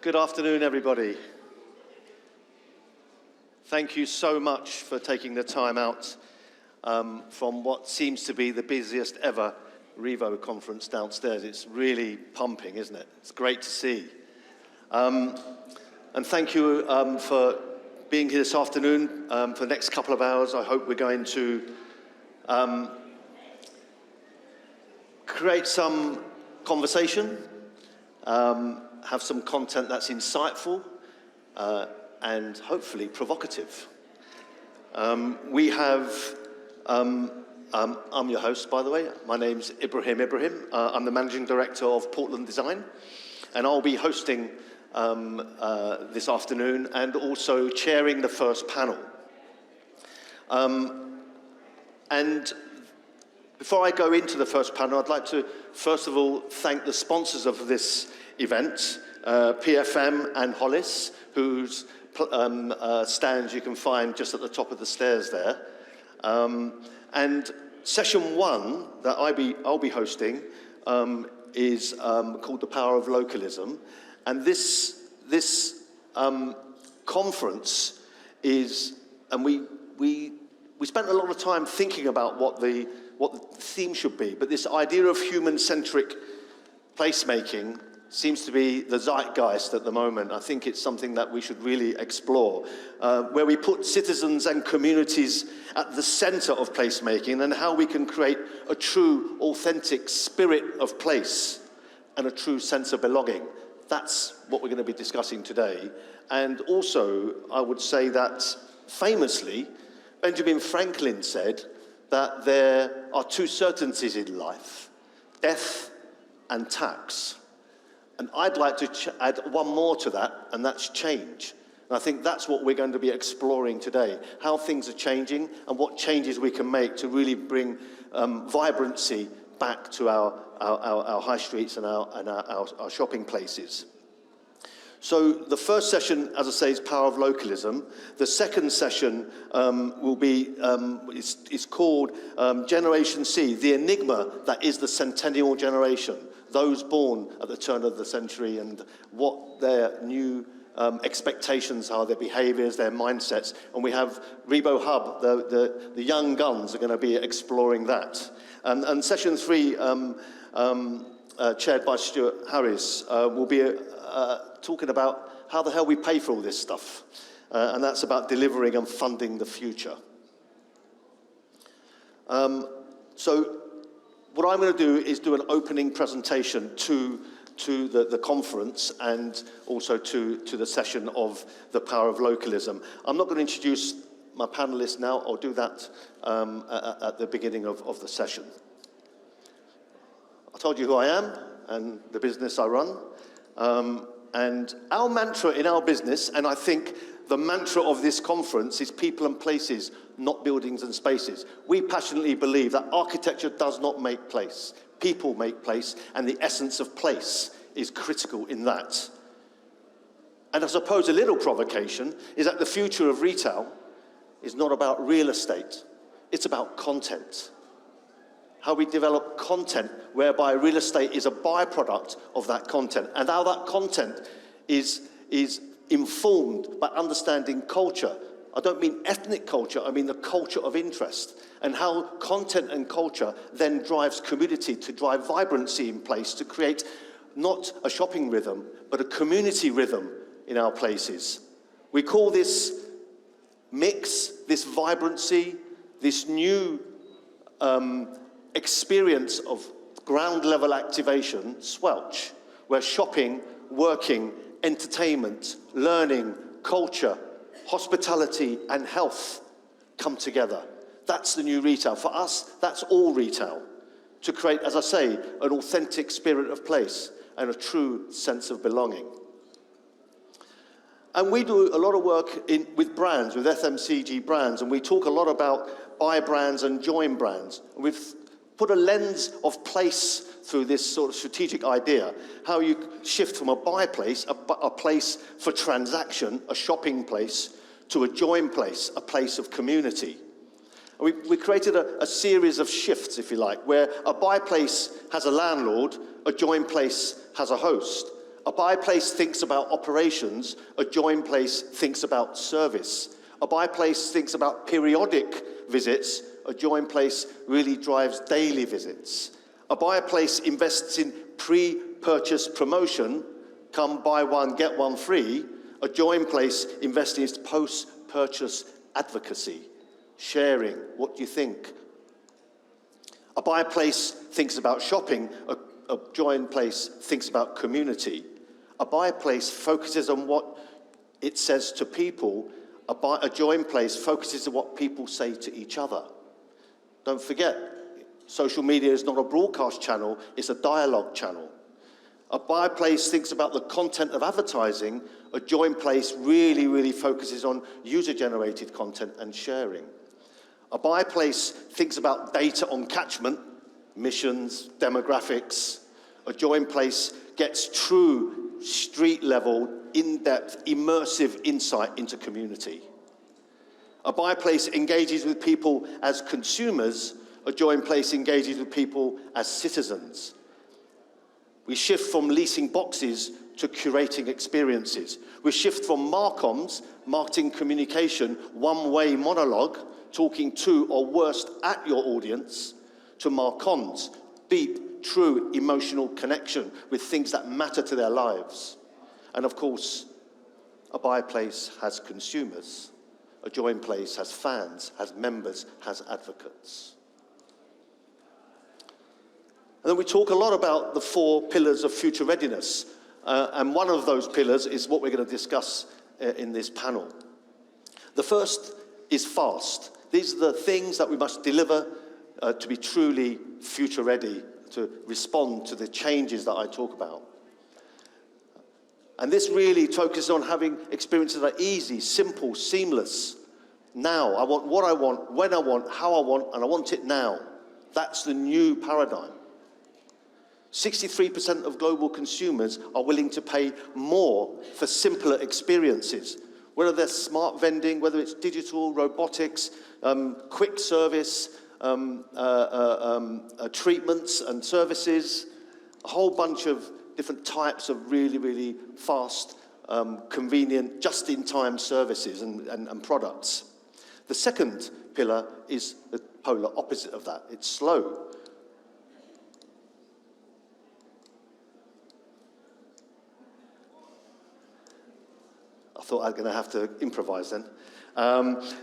Good afternoon, everybody. Thank you so much for taking the time out from what seems to be the busiest ever Revo conference downstairs. It's really pumping, isn't it? It's great to see. And thank you for being here this afternoon. For the next couple of hours, I hope we're going to create some conversation, have some content that's insightful and hopefully provocative. I'm your host, by the way. My name's Ibrahim Ibrahim. I'm the Managing Director of Portland Design, and I'll be hosting this afternoon and also chairing the first panel. And before I go into the first panel, I'd like to first of all thank the sponsors of this event, PFM and Hollis, whose stands you can find just at the top of the stairs there. And session one that I'll be hosting is called The Power of Localism. And this conference is, and we spent a lot of time thinking about what the theme should be, but this idea of human-centric placemaking seems to be the zeitgeist at the moment. I think it's something that we should really explore, where we put citizens and communities at the center of placemaking and how we can create a true, authentic spirit of place and a true sense of belonging. That's what we're going to be discussing today. And also, I would say that famously, Benjamin Franklin said that there are two certainties in life, death and tax. And I'd like to add one more to that, and that's change. And I think that's what we're going to be exploring today, how things are changing and what changes we can make to really bring vibrancy back to our high streets and our shopping places. So the first session, as I say, is Power of Localism. The second session will be, it's called Generation C, the enigma that is the centennial generation, those born at the turn of the century and what their new expectations are, their behaviors, their mindsets. And we have Revo Hub, the young guns are going to be exploring that. And session three, chaired by Stuart Harris, will be talking about how the hell we pay for all this stuff. And that's about delivering and funding the future. So what I'm going to do is do an opening presentation to the conference and also to the session of the Power of Localism. I'm not going to introduce my panelists now. I'll do that at the beginning of the session. I told you who I am and the business I run. And our mantra in our business, and I think the mantra of this conference, is people and places, not buildings and spaces. We passionately believe that architecture does not make place. People make place, and the essence of place is critical in that. And I suppose a little provocation is that the future of retail is not about real estate. It's about content. How we develop content whereby real estate is a byproduct of that content, and how that content is informed by understanding culture. I don't mean ethnic culture, I mean the culture of interest, and how content and culture then drives community to drive vibrancy in place, to create not a shopping rhythm, but a community rhythm in our places. We call this mix, this vibrancy, this new experience of ground level activation, Swelch, where shopping, working, entertainment, learning, culture, hospitality and health come together. That's the new retail. For us, that's all retail. To create, as I say, an authentic spirit of place and a true sense of belonging. And we do a lot of work with brands, with FMCG brands, and we talk a lot about buy brands and join brands. And we've put a lens of place through this sort of strategic idea, how you shift from a buy place, a place for transaction, a shopping place, to a join place, a place of community. And we created a series of shifts, if you like, where a buy place has a landlord, a join place has a host. A buy place thinks about operations, a join place thinks about service. A buy place thinks about periodic visits, a join place really drives daily visits. A buy place invests in pre-purchase promotion, come buy one, get one free. A join place invests in post-purchase advocacy, sharing, what do you think? A buy place thinks about shopping, a join place thinks about community. A buy place focuses on what it says to people. A join place focuses on what people say to each other. Don't forget, social media is not a broadcast channel, it's a dialogue channel. A buy place thinks about the content of advertising. A join place really focuses on user-generated content and sharing. A buy place thinks about data on catchment, missions, demographics. A join place gets true street-level, in-depth, immersive insight into community. A buy place engages with people as consumers. A join place engages with people as citizens. We shift from leasing boxes to curating experiences. We shift from marcoms, marketing communication, one-way monologue, talking to or worst at your audience, to marcons, deep, true emotional connection with things that matter to their lives. And of course, a buy place has consumers. A join place has fans, has members, has advocates. And then we talk a lot about the 4 pillars of future readiness. And one of those pillars is what we're going to discuss in this panel. The first is fast. These are the things that we must deliver to be truly future ready, to respond to the changes that I talk about. And this really focuses on having experiences that are easy, simple, seamless. Now, I want what I want, when I want, how I want, and I want it now. That's the new paradigm. 63% of global consumers are willing to pay more for simpler experiences, whether they're smart vending, whether it's digital, robotics, quick service, treatments and services, a whole bunch of different types of really fast, convenient, just-in-time services and products. The second pillar is the polar opposite of that. It's slow. I thought I was going to have to improvise then.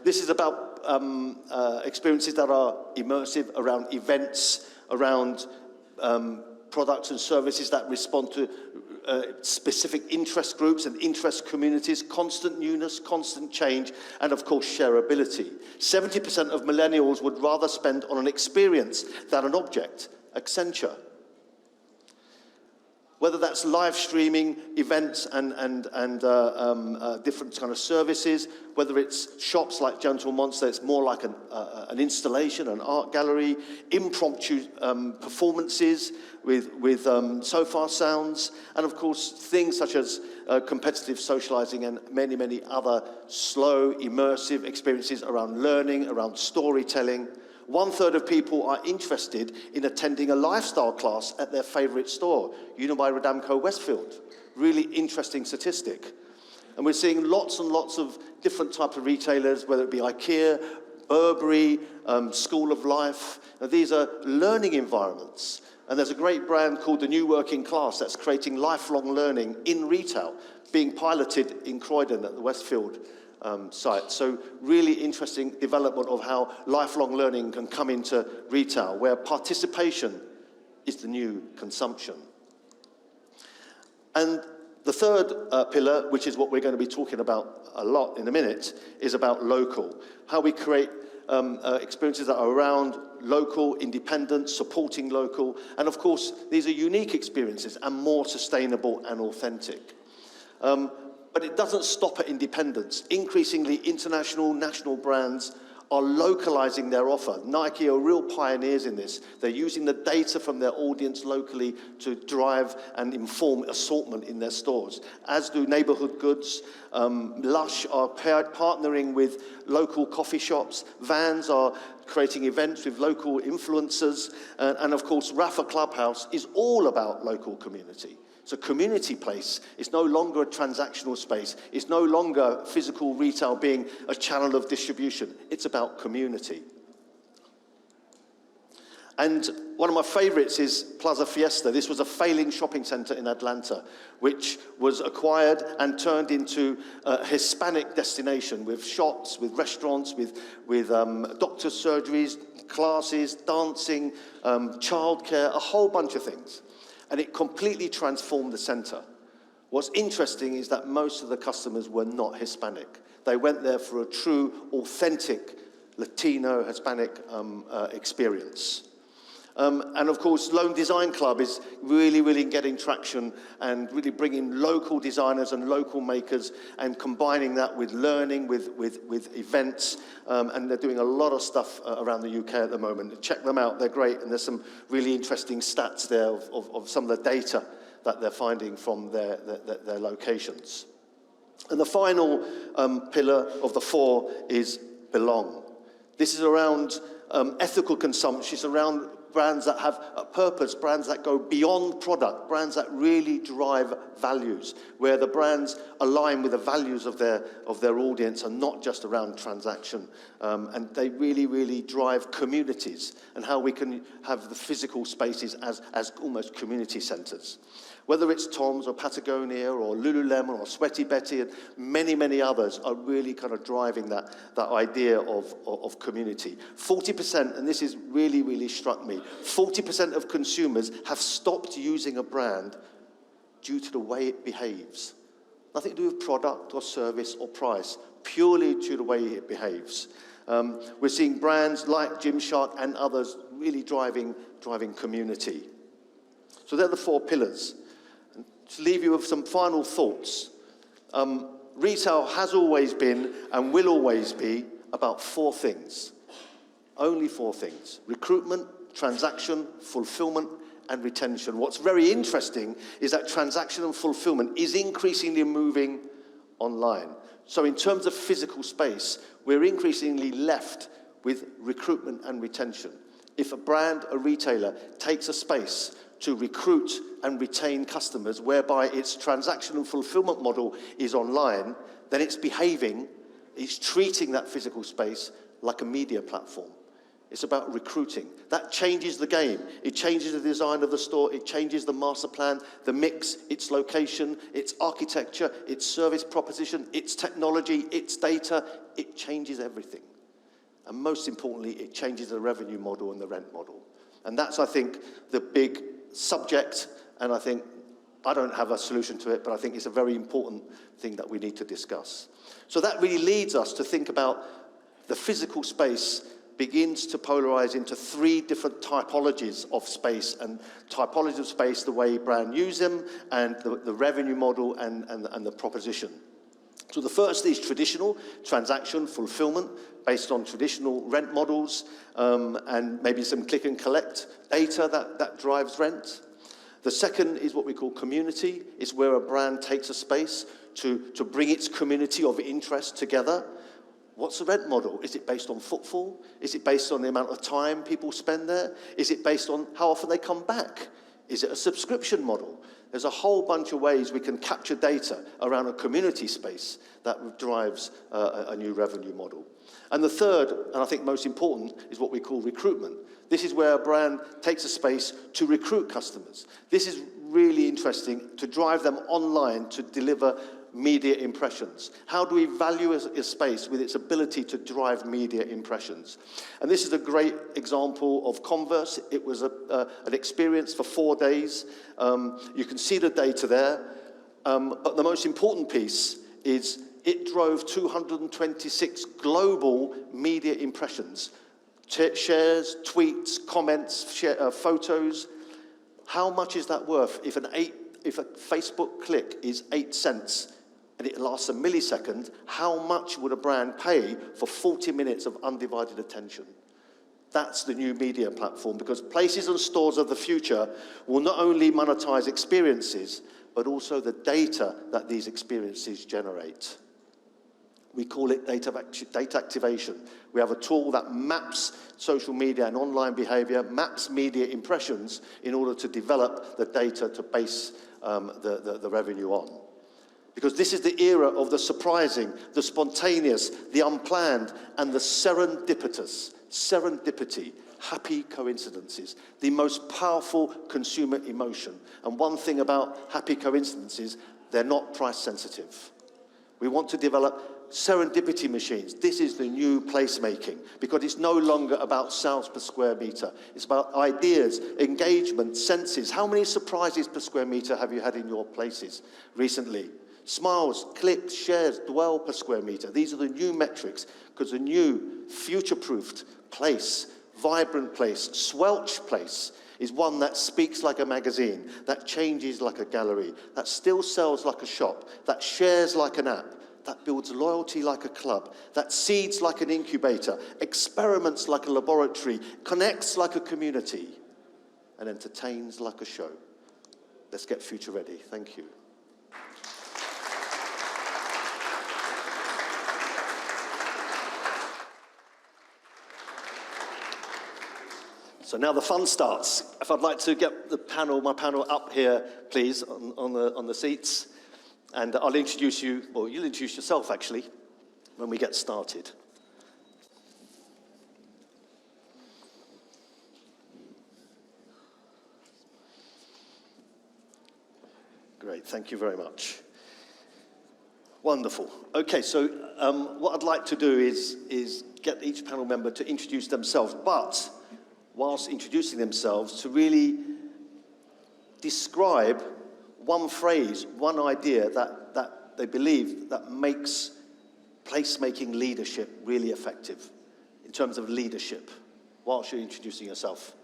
This is about experiences that are immersive, around events, around products and services that respond to specific interest groups and interest communities, constant newness, constant change, and of course shareability. 70% of millennials would rather spend on an experience than an object. Accenture. Whether that's live streaming events and different kind of services, whether it's shops like Gentle Monster, it's more like an installation, an art gallery, impromptu performances with Soffair sounds, and of course things such as competitive socializing and many other slow, immersive experiences around learning, around storytelling. 1/3 of people are interested in attending a lifestyle class at their favorite store, Unibuy Radamco Westfield. Really interesting statistic. And we're seeing lots and lots of different types of retailers, whether it be IKEA, Burberry, School of Life. Now, these are learning environments. And there's a great brand called the New Working Class that's creating lifelong learning in retail, being piloted in Croydon at the Westfield site. So really interesting development of how lifelong learning can come into retail, where participation is the new consumption. And the third pillar, which is what we're going to be talking about a lot in a minute, is about local. How we create experiences that are around local, independent, supporting local. And of course, these are unique experiences and more sustainable and authentic. But it doesn't stop at independence. Increasingly, international, national brands are localizing their offer. Nike are real pioneers in this. They're using the data from their audience locally to drive and inform assortment in their stores, as do neighborhood goods. Lush are partnering with local coffee shops. Vans are creating events with local influencers. And of course, Rafa Clubhouse is all about local community. It's a community place. It's no longer a transactional space. It's no longer physical retail being a channel of distribution. It's about community. And one of my favorites is Plaza Fiesta. This was a failing shopping center in Atlanta, which was acquired and turned into a Hispanic destination with shops, with restaurants, with doctor surgeries, classes, dancing, childcare, a whole bunch of things. And it completely transformed the center. What's interesting is that most of the customers were not Hispanic. They went there for a true, authentic Latino, Hispanic experience. And of course, Lone Design Club is really, really getting traction and really bringing local designers and local makers and combining that with learning, with events. And they're doing a lot of stuff around the UK at the moment. Check them out, they're great. And there's some really interesting stats there of some of the data that they're finding from their locations. And the final pillar of the 4 is belong. This is around ethical consumption. It's around brands that have a purpose, brands that go beyond product, brands that really drive values, where the brands align with the values of their audience and not just around transaction. And they really, really drive communities and how we can have the physical spaces as almost community centers. Whether it's Tom's or Patagonia or Lululemon or Sweaty Betty and many, many others are really kind of driving that idea of community. 40%, and this is really, really struck me, 40% of consumers have stopped using a brand due to the way it behaves. Nothing to do with product or service or price, purely due to the way it behaves. We're seeing brands like Gymshark and others really driving community. So they're the 4 pillars. To leave you with some final thoughts, retail has always been and will always be about 4 things. Only 4 things: recruitment, transaction, fulfillment, and retention. What's very interesting is that transaction and fulfillment is increasingly moving online. So in terms of physical space, we're increasingly left with recruitment and retention. If a brand, a retailer, takes a space to recruit and retain customers, whereby its transaction and fulfillment model is online, then it's treating that physical space like a media platform. It's about recruiting. That changes the game. It changes the design of the store, it changes the master plan, the mix, its location, its architecture, its service proposition, its technology, its data. It changes everything. And most importantly, it changes the revenue model and the rent model. And that's, I think, the big subject, and I don't have a solution to it, but I think it's a very important thing that we need to discuss. So that really leads us to think about the physical space begins to polarize into 3 different typologies of space, and typologies of space, the way brand use them, and the revenue model and the proposition. So the first is traditional, transaction, fulfillment, based on traditional rent models, and maybe some click and collect data that drives rent. The second is what we call community. It's where a brand takes a space to bring its community of interest together. What's the rent model? Is it based on footfall? Is it based on the amount of time people spend there? Is it based on how often they come back? Is it a subscription model? There's a whole bunch of ways we can capture data around a community space that drives a new revenue model. And the third, and I think most important, is what we call recruitment. This is where a brand takes a space to recruit customers. This is really interesting, to drive them online to deliver media impressions. How do we value a space with its ability to drive media impressions? And this is a great example of Converse. It was an experience for 4 days. You can see the data there. But the most important piece is it drove 226 global media impressions. Shares, tweets, comments, photos. How much is that worth if a Facebook click is 8 cents and it lasts a millisecond? How much would a brand pay for 40 minutes of undivided attention? That's the new media platform, because places and stores of the future will not only monetize experiences, but also the data that these experiences generate. We call it data activation. We have a tool that maps social media and online behavior, maps media impressions in order to develop the data to base the revenue on. Because this is the era of the surprising, the spontaneous, the unplanned, and the serendipitous. Serendipity, happy coincidences, the most powerful consumer emotion. And one thing about happy coincidences, they're not price sensitive. We want to develop serendipity machines. This is the new placemaking, because it's no longer about sales per square meter. It's about ideas, engagement, senses. How many surprises per square meter have you had in your places recently? Smiles, clicks, shares, dwell per square meter. These are the new metrics, because the new future-proofed place, vibrant place, swelch place, is one that speaks like a magazine, that changes like a gallery, that still sells like a shop, that shares like an app, that builds loyalty like a club, that seeds like an incubator, experiments like a laboratory, connects like a community, and entertains like a show. Let's get future ready. Thank you. So now the fun starts. If I'd like to get my panel up here, please, on the seats. And I'll introduce you, well, you'll introduce yourself, actually, when we get started. Great, thank you very much. Wonderful. Okay, so what I'd like to do is get each panel member to introduce themselves, but whilst introducing themselves, to really describe one phrase, one idea that they believe that makes placemaking leadership really effective in terms of leadership, whilst you're introducing yourself.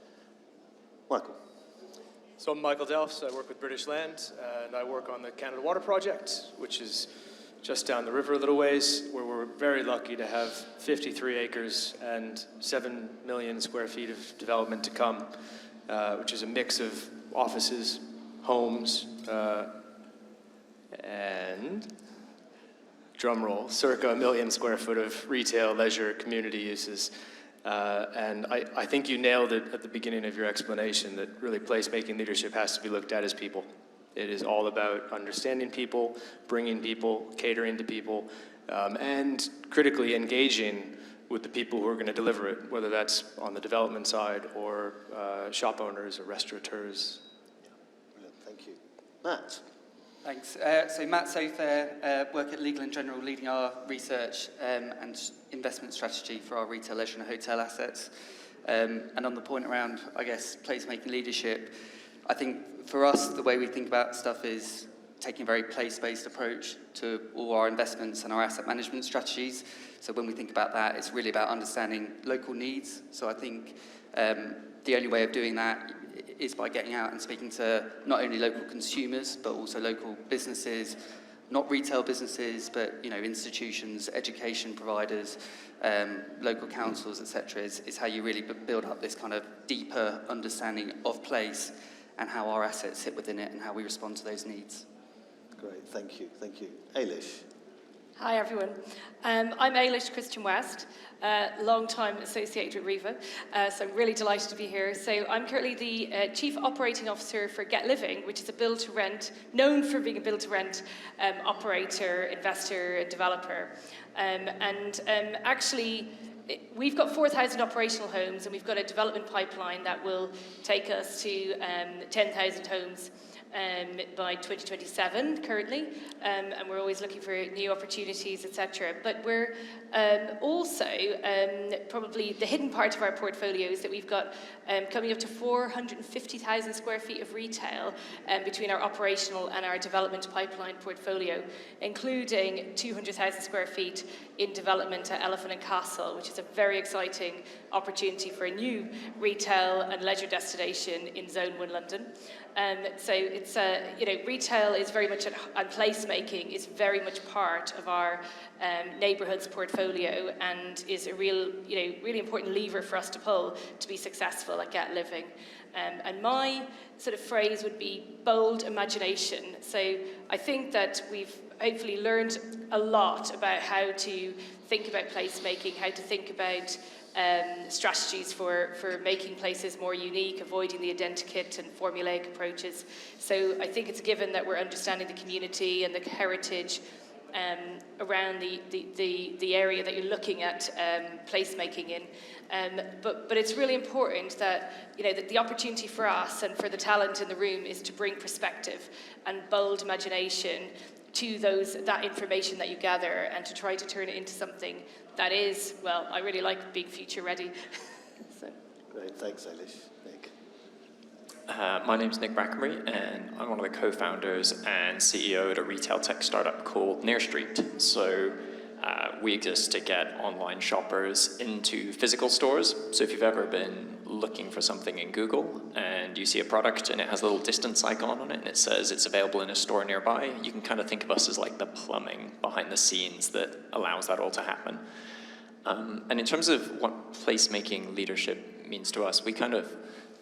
Michael. So I'm Michael Delfs. I work with British Land, and I work on the Canada Water Project, which is just down the river a little ways, where we're very lucky to have 53 acres and 7 million square feet of development to come, which is a mix of offices, homes, and, drum roll, circa 1 million square foot of retail, leisure, community uses. And I think you nailed it at the beginning of your explanation, that really placemaking leadership has to be looked at as people. It is all about understanding people, bringing people, catering to people, and critically engaging with the people who are going to deliver it, whether that's on the development side or shop owners or restaurateurs. Yeah, brilliant. Thank you. Matt. Thanks. So Matt Soffair, work at Legal & General, leading our research and investment strategy for our retail, leisure and hotel assets. And on the point around, I guess, placemaking leadership, I think for us, the way we think about stuff is taking a very place-based approach to all our investments and our asset management strategies. So when we think about that, it's really about understanding local needs. So I think the only way of doing that is by getting out and speaking to not only local consumers, but also local businesses, not retail businesses, but institutions, education providers, local councils, etc. is how you really build up this kind of deeper understanding of place and how our assets sit within it and how we respond to those needs. Great, thank you, thank you. Ailish. Hi everyone. I'm Ailish Christian West, long-time associate with Revo, so I'm really delighted to be here. So I'm currently the Chief Operating Officer for Get Living, which is a build-to-rent, known for being a build-to-rent operator, investor, developer. Actually, we've got 4,000 operational homes, and we've got a development pipeline that will take us to 10,000 homes by 2027 currently, and we're always looking for new opportunities, etc. But we're also probably the hidden part of our portfolio is that we've got coming up to 450,000 square feet of retail between our operational and our development pipeline portfolio, including 200,000 square feet in development at Elephant and Castle, which is a very exciting opportunity for a new retail and leisure destination in Zone 1 London. So it's retail is very much and placemaking is very much part of our neighbourhoods portfolio, and is a real, really important lever for us to pull to be successful at Get Living. And my sort of phrase would be bold imagination. So I think that we've hopefully learned a lot about how to think about placemaking, how to think about strategies for making places more unique, avoiding the identikit and formulaic approaches. So I think it's a given that we're understanding the community and the heritage around the area that you're looking at placemaking in. But it's really important that, that the opportunity for us and for the talent in the room is to bring perspective and bold imagination to that information that you gather, and to try to turn it into something that is, well, I really like being future ready. So. Great, thanks, Ailish. Nick. My name's Nick Brackenbury, and I'm one of the co-founders and CEO at a retail tech startup called NearSt. So we exist to get online shoppers into physical stores. So if you've ever been looking for something in Google and you see a product and it has a little distance icon on it and it says it's available in a store nearby, you can kind of think of us as like the plumbing behind the scenes that allows that all to happen. And in terms of what placemaking leadership means to us, we kind of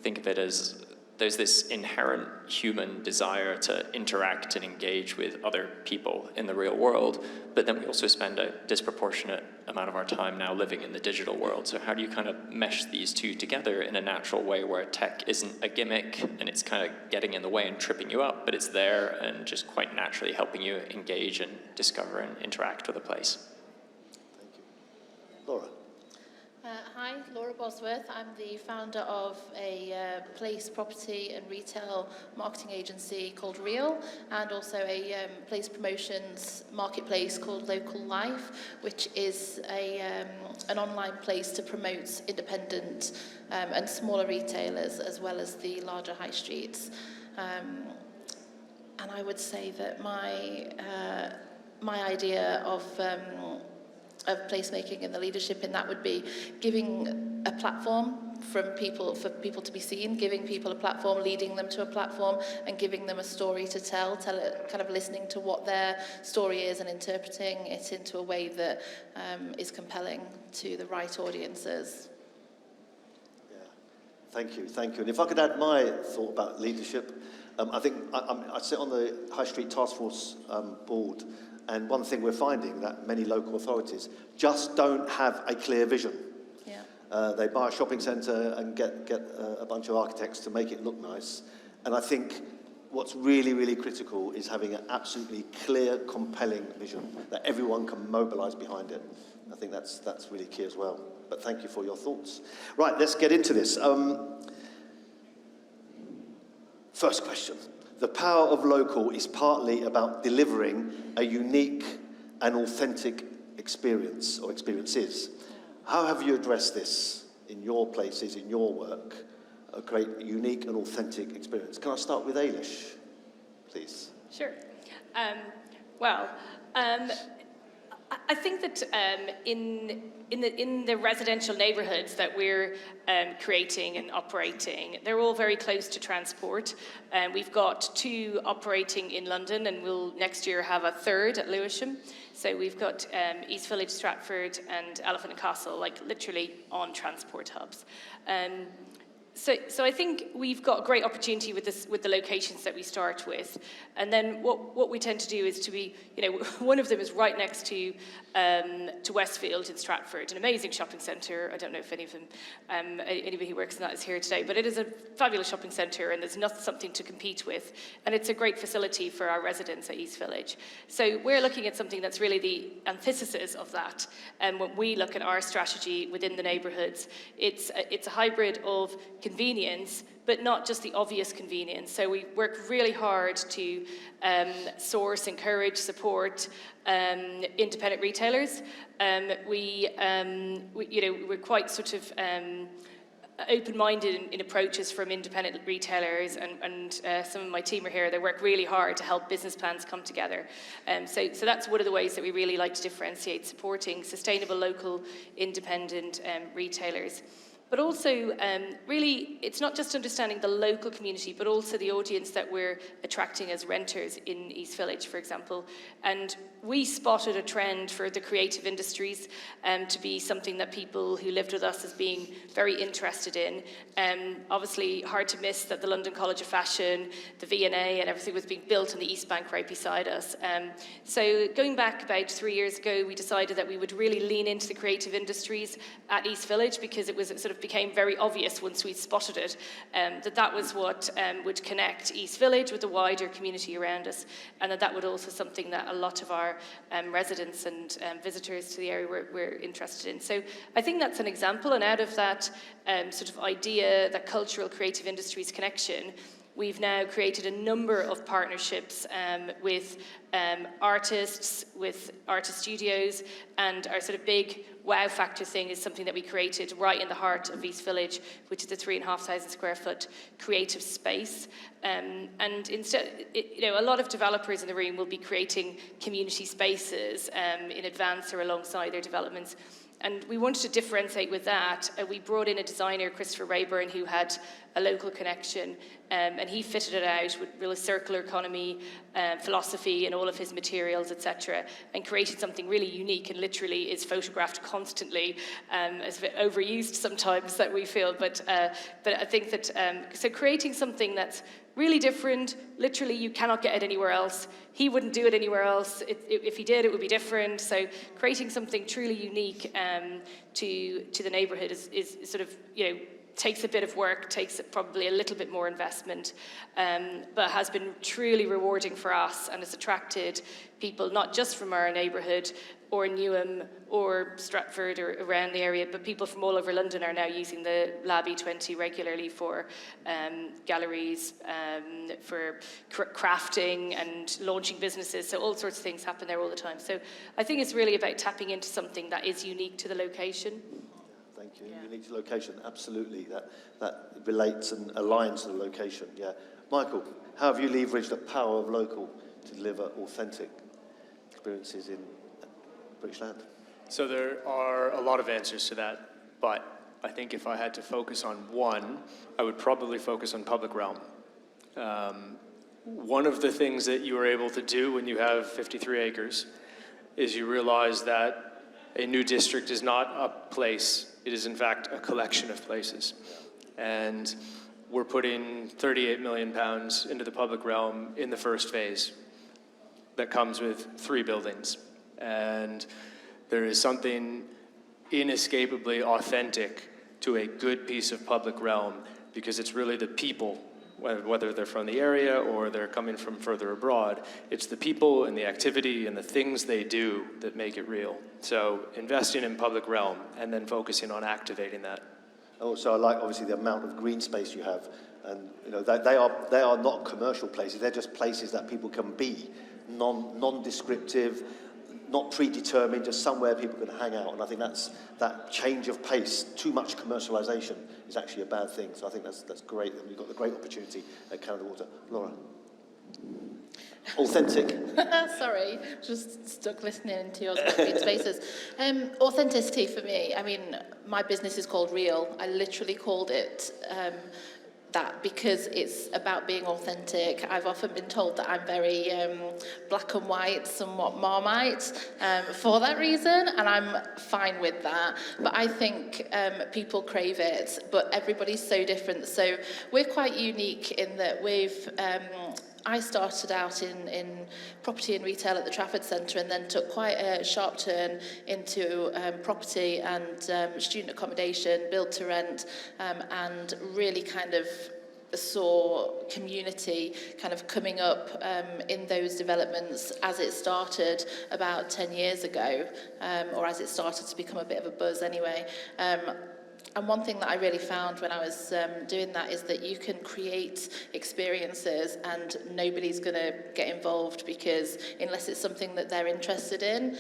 think of it as there's this inherent human desire to interact and engage with other people in the real world, but then we also spend a disproportionate amount of our time now living in the digital world. So how do you kind of mesh these two together in a natural way where tech isn't a gimmick and it's kind of getting in the way and tripping you up, but it's there and just quite naturally helping you engage and discover and interact with a place? Thank you. Laura. Hi, Laura Bosworth. I'm the founder of a place, property and retail marketing agency called Revo, and also a place promotions marketplace called Local Life, which is an online place to promote independent and smaller retailers as well as the larger high streets. And I would say that my idea of placemaking and the leadership in that would be giving a platform for people to be seen, giving people a platform, leading them to a platform, and giving them a story to tell it, kind of listening to what their story is and interpreting it into a way that is compelling to the right audiences. Yeah, thank you. And if I could add my thought about leadership, I think I sit on the High Street Task Force board. And one thing we're finding that many local authorities just don't have a clear vision. Yeah. They buy a shopping centre and get a bunch of architects to make it look nice. And I think what's really, really critical is having an absolutely clear, compelling vision that everyone can mobilise behind it. I think that's really key as well. But thank you for your thoughts. Right, let's get into this. First question. The power of local is partly about delivering a unique and authentic experience or experiences. How have you addressed this in your places, in your work, a great, unique and authentic experience? Can I start with Ailish, please? Sure. I think that in the residential neighbourhoods that we're creating and operating, they're all very close to transport. We've got 2 operating in London, and we'll next year have a 3rd at Lewisham. So we've got East Village, Stratford, and Elephant and Castle, like literally on transport hubs. So I think we've got a great opportunity with the locations that we start with, and then what we tend to do is to be, one of them is right next to Westfield in Stratford, an amazing shopping centre. I don't know if any of them, anybody who works in that is here today, but it is a fabulous shopping centre, and there's something to compete with, and it's a great facility for our residents at East Village. So we're looking at something that's really the antithesis of that, and when we look at our strategy within the neighbourhoods, it's a hybrid of convenience, but not just the obvious convenience. So we work really hard to source, encourage, support independent retailers. We're quite sort of open-minded in approaches from independent retailers, and some of my team are here. They work really hard to help business plans come together. So that's one of the ways that we really like to differentiate, supporting sustainable, local, independent retailers. But also, really, it's not just understanding the local community, but also the audience that we're attracting as renters in East Village, for example. And we spotted a trend for the creative industries to be something that people who lived with us as being very interested in. Obviously, hard to miss that the London College of Fashion, the V&A, and everything was being built on the East Bank right beside us. So going back about 3 years ago, we decided that we would really lean into the creative industries at East Village, because it sort of became very obvious once we spotted it that was what would connect East Village with the wider community around us, and that would also something that a lot of our residents and visitors to the area were interested in. So I think that's an example, and out of that sort of idea, that cultural creative industries connection, we've now created a number of partnerships with artists, with artist studios, and our sort of big wow factor thing is something that we created right in the heart of East Village, which is a 3,500 square foot creative space. And instead, a lot of developers in the room will be creating community spaces in advance or alongside their developments. And we wanted to differentiate with that. We brought in a designer, Christopher Rayburn, who had a local connection, and he fitted it out with really circular economy, philosophy, and all of his materials, etc., and created something really unique, and literally is photographed constantly. It's a bit overused sometimes, that we feel, but I think that, so creating something that's really different, literally you cannot get it anywhere else. He wouldn't do it anywhere else. If he did, it would be different. So creating something truly unique to the neighbourhood is sort of, takes a bit of work, takes probably a little bit more investment, but has been truly rewarding for us, and has attracted people not just from our neighbourhood or Newham or Stratford or around the area, but people from all over London are now using the Lab E20 regularly for galleries, for crafting and launching businesses. So all sorts of things happen there all the time. So I think it's really about tapping into something that is unique to the location. Thank you. Yeah. Unique to location, absolutely. That relates and aligns to the location. Yeah, Michael, how have you leveraged the power of local to deliver authentic experiences in British land? So there are a lot of answers to that, but I think if I had to focus on one, I would probably focus on public realm. One of the things that you are able to do when you have 53 acres is you realize that a new district is not a place. It is, in fact, a collection of places. And we're putting £38 million into the public realm in the first phase that comes with 3 buildings. And there is something inescapably authentic to a good piece of public realm, because it's really the people, whether they're from the area or they're coming from further abroad, it's the people and the activity and the things they do that make it real. So investing in public realm and then focusing on activating that. Also, I like obviously the amount of green space you have, and they are not commercial places. They're just places that people can be, non-descriptive, not predetermined, just somewhere people can hang out. And I think that change of pace. Too much commercialisation is actually a bad thing. So I think that's great, and we've got the great opportunity at Canada Water. Laura. Authentic. Sorry, just stuck listening to yours about green spaces. Authenticity for me, I mean, my business is called Real. I literally called it that because it's about being authentic. I've often been told that I'm very black and white, somewhat Marmite, for that reason, and I'm fine with that. But I think people crave it, but everybody's so different. So we're quite unique in that I started out in property and retail at the Trafford Centre, and then took quite a sharp turn into property and student accommodation, build to rent, and really kind of saw community kind of coming up in those developments as it started about 10 years ago, or as it started to become a bit of a buzz anyway. And one thing that I really found when I was doing that is that you can create experiences and nobody's going to get involved, because unless it's something that they're interested in,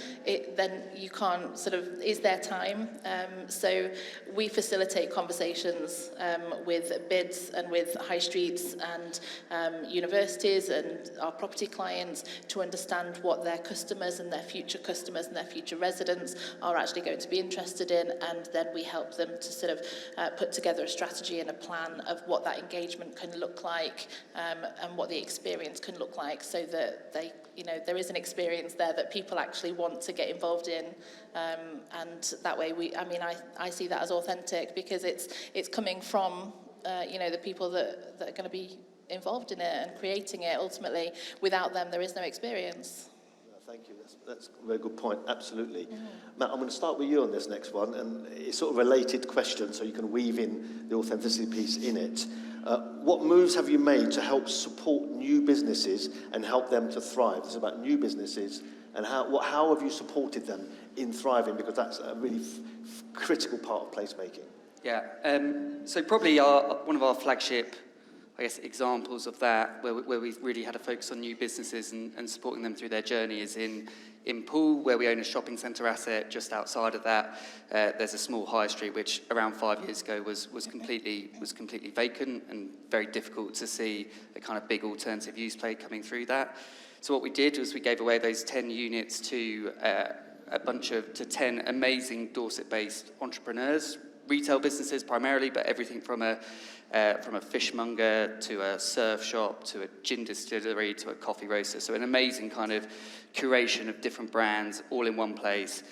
then you can't is their time. So we facilitate conversations with bids and with high streets and universities and our property clients to understand what their customers and their future residents are actually going to be interested in, and then we help them to sort of put together a strategy and a plan of what that engagement can look like, and what the experience can look like, so that they, there is an experience there that people actually want to get involved in, and that way I see that as authentic, because it's coming from the people that are going to be involved in it and creating it. Ultimately, without them, there is no experience. Thank you. That's a very good point. Absolutely. Matt, I'm going to start with you on this next one, and it's sort of a related question, so you can weave in the authenticity piece in it. What moves have you made to help support new businesses and help them to thrive? It's about new businesses, and how have you supported them in thriving? Because that's a really critical part of placemaking. Yeah. So probably one of our flagship, I guess, examples of that, where we've really had a focus on new businesses and supporting them through their journey, is in Poole, where we own a shopping centre asset. Just outside of that, there's a small high street, which around 5 years ago was completely vacant, and very difficult to see a kind of big alternative use play coming through that. So what we did was we gave away those 10 units to 10 amazing Dorset-based entrepreneurs, retail businesses primarily, but everything from a fishmonger to a surf shop to a gin distillery to a coffee roaster. So an amazing kind of curation of different brands all in one place.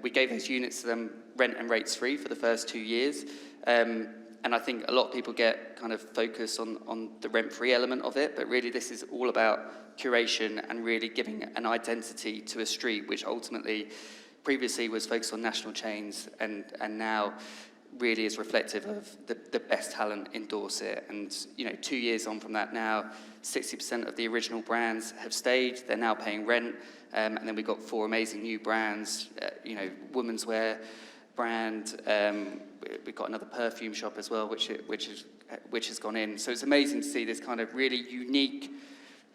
We gave those units to them rent and rates free for the first 2 years. And I think a lot of people get kind of focused on the rent-free element of it, but really this is all about curation and really giving an identity to a street, which ultimately previously was focused on national chains, and now really is reflective of the best talent in Dorset. And 2 years on from that now, 60% of the original brands have stayed. They're now paying rent, and then we've got 4 amazing new brands. Women's wear brand. We've got another perfume shop as well, which has gone in. So it's amazing to see this kind of really unique,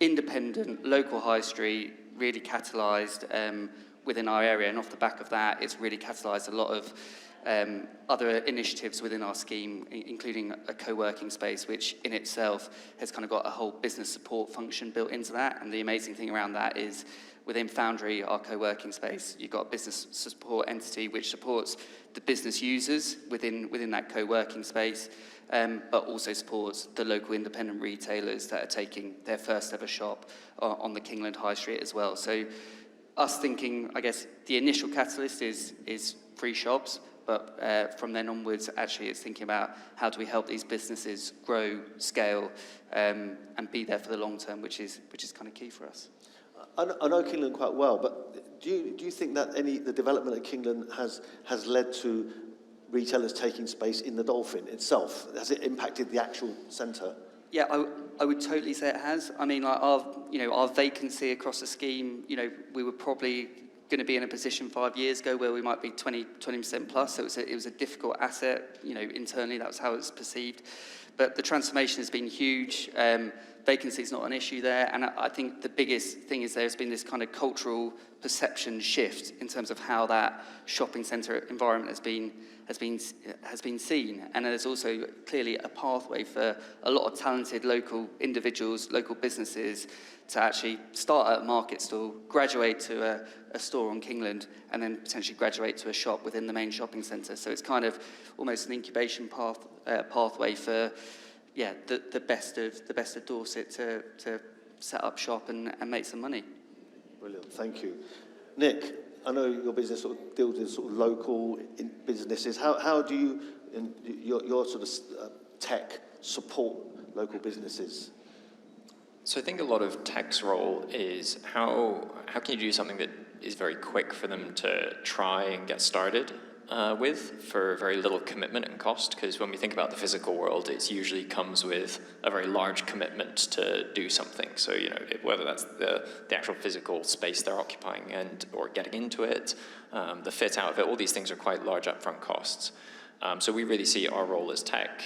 independent, local high street really catalysed within our area. And off the back of that, it's really catalysed a lot of other initiatives within our scheme, including a co-working space, which in itself has kind of got a whole business support function built into that. And the amazing thing around that is within Foundry, our co-working space, you've got a business support entity which supports the business users within that co-working space, but also supports the local independent retailers that are taking their first ever shop on the Kingland High Street as well. So us thinking, I guess, the initial catalyst is free shops, but from then onwards, actually, it's thinking about how do we help these businesses grow, scale, and be there for the long term, which is kind of key for us. I know Kingland quite well, but do you think that the development at Kingland has led to retailers taking space in the Dolphin itself? Has it impacted the actual centre? Yeah, I would totally say it has. I mean, like our vacancy across the scheme, we were probably going to be in a position 5 years ago where we might be 20% plus. So it was a difficult asset. Internally, that was how it was perceived. But the transformation has been huge. Vacancy is not an issue there, and I think the biggest thing is there's been this kind of cultural perception shift in terms of how that shopping centre environment has been seen. And there's also clearly a pathway for a lot of talented local individuals, local businesses to actually start at a market stall, graduate to a store on Kingland, and then potentially graduate to a shop within the main shopping centre. So it's kind of almost an incubation pathway for the best of Dorset to set up shop and make some money. Brilliant, thank you. Nick, I know your business sort of deals with sort of local businesses. How do you, in your sort of tech, support local businesses? So I think a lot of tech's role is how can you do something that is very quick for them to try and get started with for very little commitment and cost, because when we think about the physical world, it usually comes with a very large commitment to do something. So, whether that's the actual physical space they're occupying or getting into it, the fit out of it, all these things are quite large upfront costs. So we really see our role as tech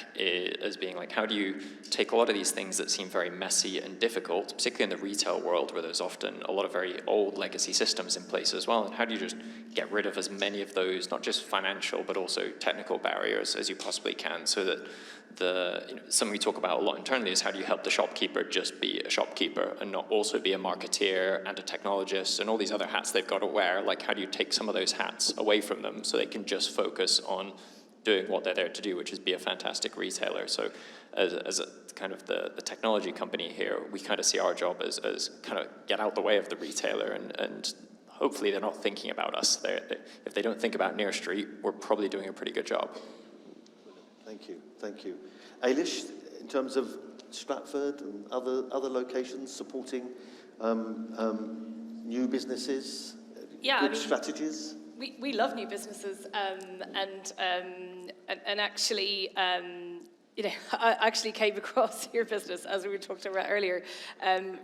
as being like, how do you take a lot of these things that seem very messy and difficult, particularly in the retail world where there's often a lot of very old legacy systems in place as well, and how do you just get rid of as many of those, not just financial, but also technical barriers as you possibly can, so that something we talk about a lot internally is how do you help the shopkeeper just be a shopkeeper and not also be a marketeer and a technologist and all these other hats they've got to wear. Like, how do you take some of those hats away from them so they can just focus on doing what they're there to do, which is be a fantastic retailer. So as a kind of the technology company here, we kind of see our job as kind of get out the way of the retailer, and hopefully they're not thinking about us. If they don't think about NearSt, we're probably doing a pretty good job. Thank you, thank you. Ailish, in terms of Stratford and other locations supporting new businesses, good strategies? We love new businesses, and actually, you know, I actually came across your business, as we were talking about earlier,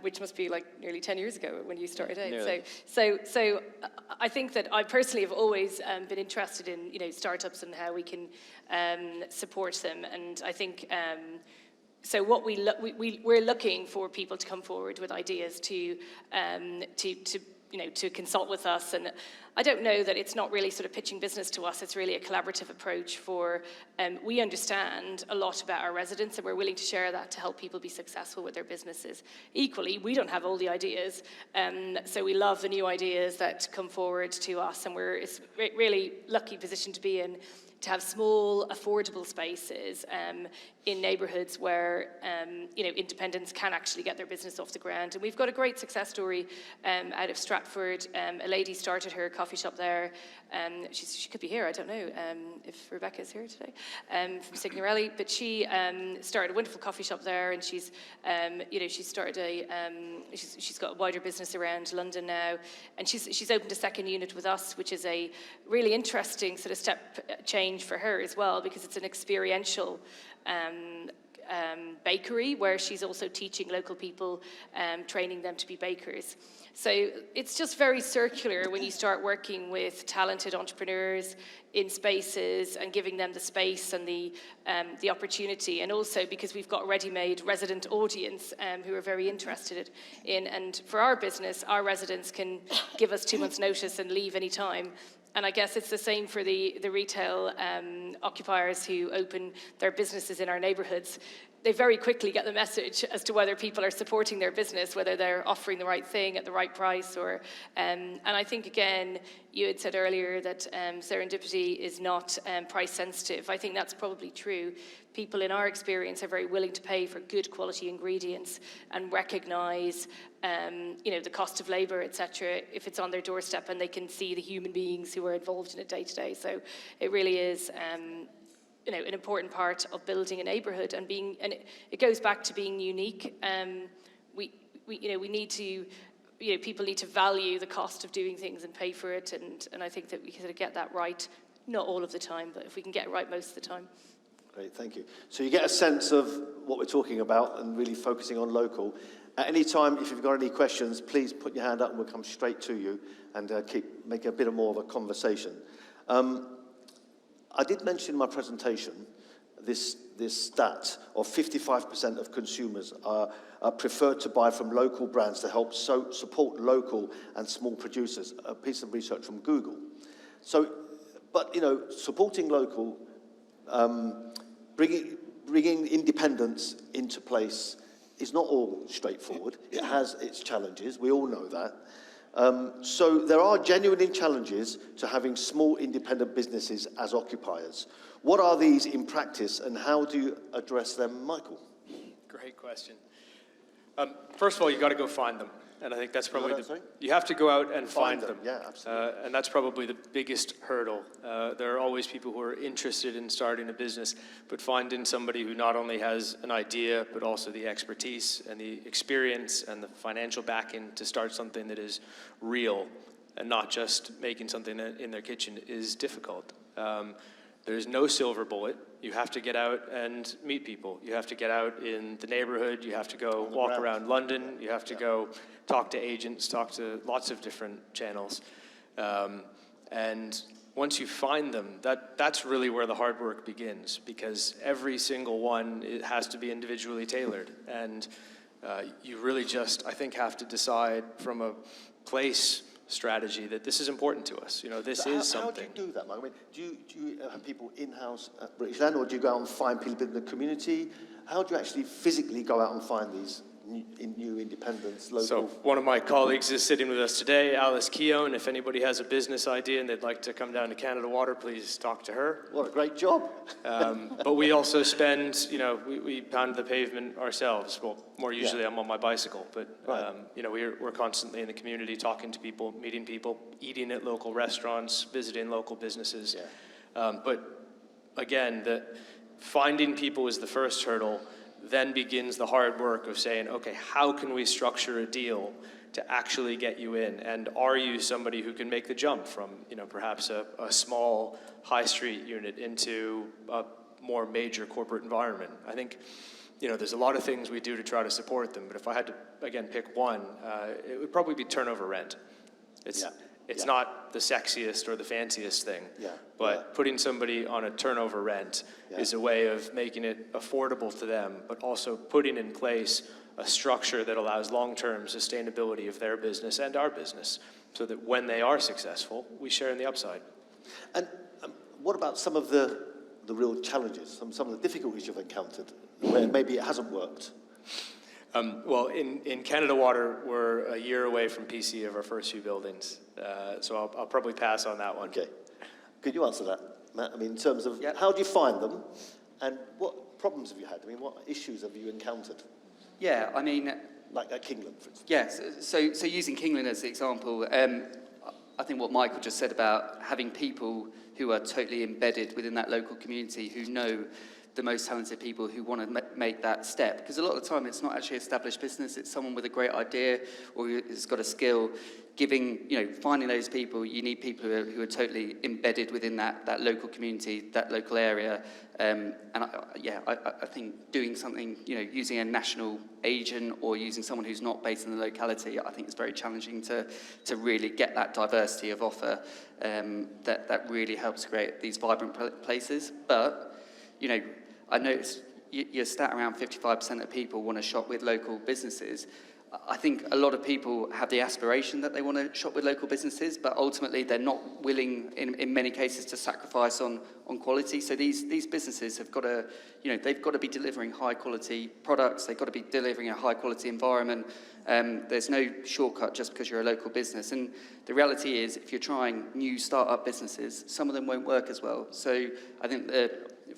which must be like nearly 10 years ago when you started out. So I think that I personally have always been interested in, you know, startups and how we can support them, and I think. So what we're looking for people to come forward with ideas to consult with us, and I don't know that it's not really sort of pitching business to us. It's really a collaborative approach for. We understand a lot about our residents, and we're willing to share that to help people be successful with their businesses. Equally, we don't have all the ideas, so we love the new ideas that come forward to us, and it's a really lucky position to be in, to have small, affordable spaces in neighbourhoods where independents can actually get their business off the ground. And we've got a great success story out of Stratford. A lady started her coffee shop there. She could be here. I don't know if Rebecca is here today from Signorelli. But she started a wonderful coffee shop there, and she's started she's got a wider business around London now, and she's opened a second unit with us, which is a really interesting sort of step change for her as well, because it's an experiential bakery where she's also teaching local people, training them to be bakers. So it's just very circular when you start working with talented entrepreneurs in spaces and giving them the space and the opportunity, and also because we've got a ready-made resident audience who are very interested in, and for our business, our residents can give us 2 months' notice and leave any time. And I guess it's the same for the retail occupiers who open their businesses in our neighbourhoods. They very quickly get the message as to whether people are supporting their business, whether they're offering the right thing at the right price. And I think, again, you had said earlier that serendipity is not price sensitive. I think that's probably true. People in our experience are very willing to pay for good quality ingredients and recognise the cost of labour, etc., if it's on their doorstep and they can see the human beings who are involved in it day to day. So it really is an important part of building a neighbourhood and it goes back to being unique. We need to, people need to value the cost of doing things and pay for it, and I think that we can get that right, not all of the time, but if we can get it right most of the time. Great, thank you. So you get a sense of what we're talking about and really focusing on local. At any time, if you've got any questions, please put your hand up and we'll come straight to you and make a bit more of a conversation. I did mention in my presentation this stat of 55% of consumers are preferred to buy from local brands to help support local and small producers, a piece of research from Google. So, but supporting local, bringing independence into place is not all straightforward. It has its challenges. We all know that. So there are genuine challenges to having small independent businesses as occupiers. What are these in practice, and how do you address them, Michael? Great question. First of all, you got to go find them. And I think that's probably you have to go out and find them. Yeah, absolutely. And that's probably the biggest hurdle. There are always people who are interested in starting a business, but finding somebody who not only has an idea, but also the expertise and the experience and the financial backing to start something that is real and not just making something in their kitchen is difficult. There's no silver bullet. You have to get out and meet people. You have to get out in the neighborhood. You have to go walk around London. You have to go talk to agents, talk to lots of different channels. And once you find them, that's really where the hard work begins, because every single one, it has to be individually tailored. And you really just, I think, have to decide from a place strategy that this is important to us. This is something. How do you do that, Mike? I mean, do you have people in-house at British Land, or do you go out and find people in the community? How do you actually physically go out and find these new independents, local. So one of my colleagues is sitting with us today, Alice Keown. If anybody has a business idea and they'd like to come down to Canada Water, please talk to her. What a great job. But we also spend, we pound the pavement ourselves. Well, more usually I'm on my bicycle, but Right. we're constantly in the community talking to people, meeting people, eating at local restaurants, visiting local businesses. Yeah. But again, finding people is the first hurdle. Then begins the hard work of saying, okay, how can we structure a deal to actually get you in? And are you somebody who can make the jump from, perhaps a small high street unit into a more major corporate environment? I think, there's a lot of things we do to try to support them, but if I had to, again, pick one, it would probably be turnover rent. It's not the sexiest or the fanciest thing, but putting somebody on a turnover rent is a way of making it affordable to them, but also putting in place a structure that allows long-term sustainability of their business and our business, so that when they are successful, we share in the upside. And what about some of the real challenges, some of the difficulties you've encountered, where maybe it hasn't worked? Well, in Canada Water, we're a year away from PC of our first few buildings, so I'll probably pass on that one. Okay. Could you answer that, Matt? I mean, in terms of Yeah. how do you find them, and what problems have you had? I mean, what issues have you encountered? Yeah, I mean, Like at Kingland, for instance. yes. So using Kingland as the example, I think what Michael just said about having people who are totally embedded within that local community, who know the most talented people who want to make that step. Because a lot of the time it's not actually established business, it's someone with a great idea or who's got a skill. Finding those people, you need people who are totally embedded within that local community, that local area. I think doing something, using a national agent or using someone who's not based in the locality, I think it's very challenging to really get that diversity of offer that really helps create these vibrant places. But, I noticed your stat around 55% of people want to shop with local businesses. I think a lot of people have the aspiration that they want to shop with local businesses, but ultimately they're not willing, in many cases, to sacrifice on quality. So these businesses have got to, they've got to be delivering high quality products. They've got to be delivering a high quality environment. There's no shortcut just because you're a local business. And the reality is, if you're trying new startup businesses, some of them won't work as well. So I think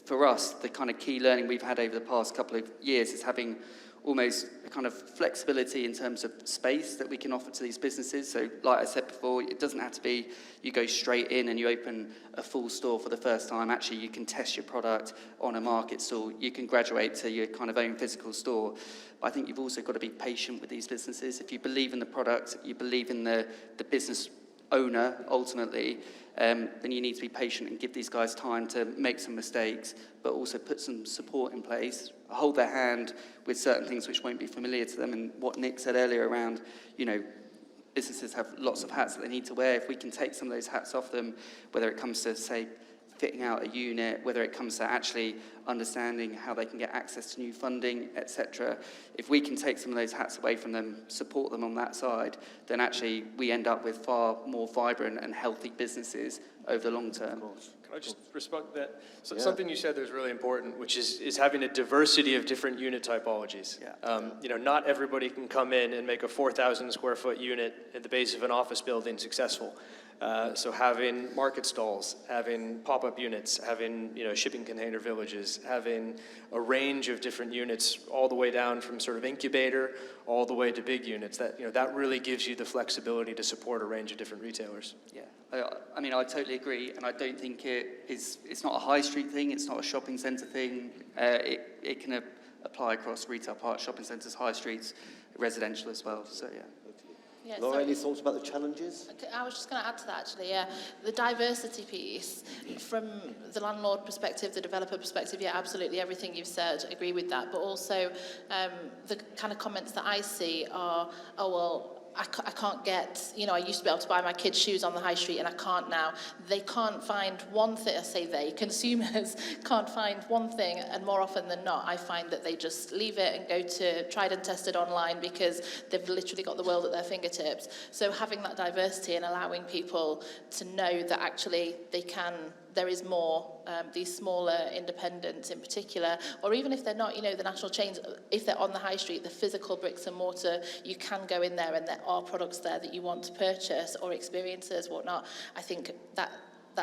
for us, the kind of key learning we've had over the past couple of years is having almost a kind of flexibility in terms of space that we can offer to these businesses. So like I said before, it doesn't have to be you go straight in and you open a full store for the first time. Actually, you can test your product on a market stall. You can graduate to your kind of own physical store. But I think you've also got to be patient with these businesses. If you believe in the product, you believe in the business owner, ultimately, then you need to be patient and give these guys time to make some mistakes, but also put some support in place, hold their hand with certain things which won't be familiar to them. And what Nick said earlier around, businesses have lots of hats that they need to wear. If we can take some of those hats off them, whether it comes to, say, fitting out a unit, whether it comes to actually understanding how they can get access to new funding, etc. If we can take some of those hats away from them, support them on that side, then actually we end up with far more vibrant and healthy businesses over the long term. Can I just respond to that? So something you said that was really important, which is having a diversity of different unit typologies. Yeah. Not everybody can come in and make a 4,000 square foot unit at the base of an office building successful. So having market stalls, having pop-up units, having shipping container villages, having a range of different units, all the way down from sort of incubator, all the way to big units. That really gives you the flexibility to support a range of different retailers. Yeah, I mean, I totally agree, and I don't think it's not a high street thing. It's not a shopping centre thing. It can apply across retail parks, shopping centres, high streets, residential as well. So yeah. Yeah, Laura, so any thoughts about the challenges? I was just going to add to that, actually, yeah. The diversity piece, from the landlord perspective, the developer perspective, yeah, absolutely everything you've said, agree with that. But also the kind of comments that I see are, I can't get, I used to be able to buy my kids' shoes on the high street and I can't now. They can't find one thing, I say they, consumers can't find one thing, and more often than not, I find that they just leave it and go to tried and tested online because they've literally got the world at their fingertips. So having that diversity and allowing people to know that actually they can there is more, these smaller independents in particular, or even if they're not, you know, the national chains, if they're on the high street, the physical bricks and mortar, you can go in there and there are products there that you want to purchase or experiences, whatnot. I think that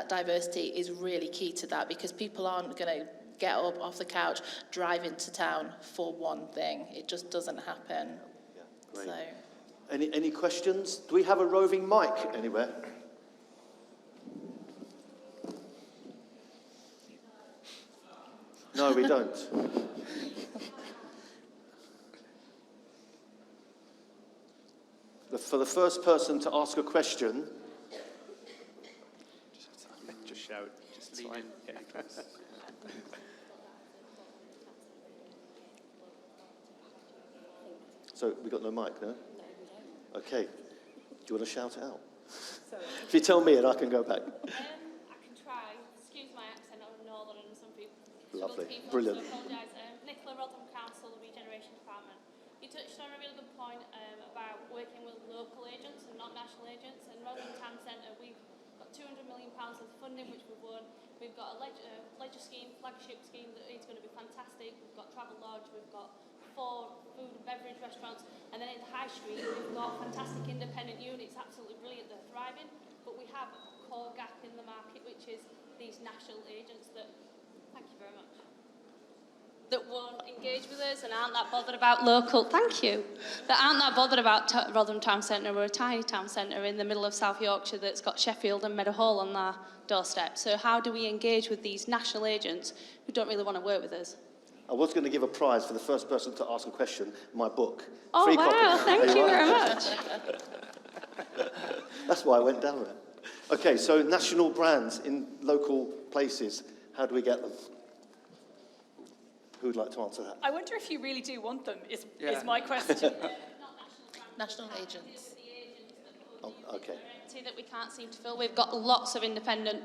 diversity is really key to that, because people aren't going to get up off the couch, drive into town for one thing. It just doesn't happen. Yeah, great. So. Any questions? Do we have a roving mic anywhere? No, we don't. For the first person to ask a question, Just shout. Just lean in. Yeah. so we got no mic, no? Okay. Do you want to shout it out? Sorry. If you tell me and I can go back. I can try. Excuse my accent, I'm northern and some people Lovely. people, Brilliant. so I apologise. Nicola, Rotherham Council, the Regeneration Department. You touched on a really good point about working with local agents and not national agents. And Rotherham Town Centre, we've got £200 million of funding which we've won. We've got a leisure scheme, flagship scheme that is going to be fantastic. We've got Travel Lodge, we've got 4 food and beverage restaurants, and then in the high street we've got fantastic independent units, absolutely brilliant, they're thriving, but we have a core gap in the market, which is these national agents that, thank you very much, that won't engage with us and aren't that bothered about local, thank you, that aren't that bothered about Rotherham Town Centre. We're a tiny town centre in the middle of South Yorkshire that's got Sheffield and Meadowhall on their doorstep. So how do we engage with these national agents who don't really want to work with us? I was going to give a prize for the first person to ask a question, my book. Oh, Free wow, copy. thank you very much. That's why I went down there. Okay, so national brands in local places, how do we get them? Who would like to answer that? I wonder if you really do want them, is my question. National agents. Oh, okay. That we can't seem to fill. We've got lots of independent,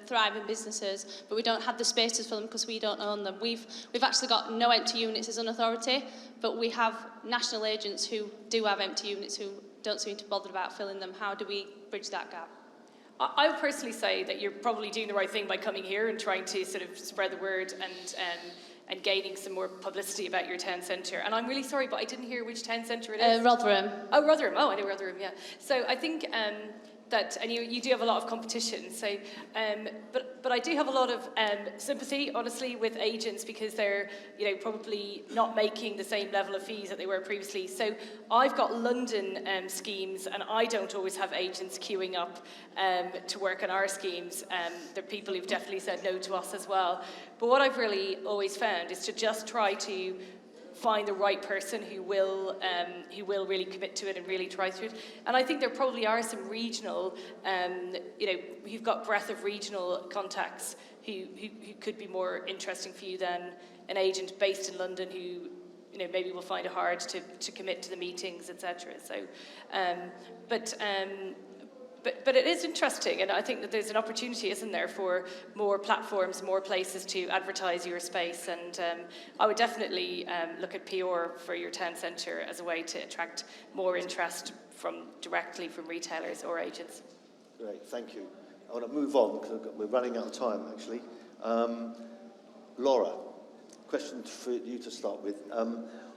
thriving businesses, but we don't have the spaces for them because we don't own them. We've actually got no empty units as an authority, but we have national agents who do have empty units who don't seem to bother about filling them. How do we bridge that gap? I would personally say that you're probably doing the right thing by coming here and trying to sort of spread the word and gaining some more publicity about your town centre. And I'm really sorry, but I didn't hear which town centre it is. Rotherham. Oh, Rotherham. Oh, I know Rotherham, yeah. So I think that, and you do have a lot of competition, so, but I do have a lot of sympathy, honestly, with agents because they're, you know, probably not making the same level of fees that they were previously. So I've got London schemes, and I don't always have agents queuing up to work on our schemes. There are people who've definitely said no to us as well. But what I've really always found is to just try to find the right person who will really commit to it and really try through it. And I think there probably are some regional, you know, you've got breadth of regional contacts who could be more interesting for you than an agent based in London who, you know, maybe will find it hard to commit to the meetings, etc. So, But it is interesting, and I think that there's an opportunity, isn't there, for more platforms, more places to advertise your space, and I would definitely look at PR for your town centre as a way to attract more interest directly from retailers or agents. Great, thank you. I want to move on, because we're running out of time, actually. Laura, question for you to start with.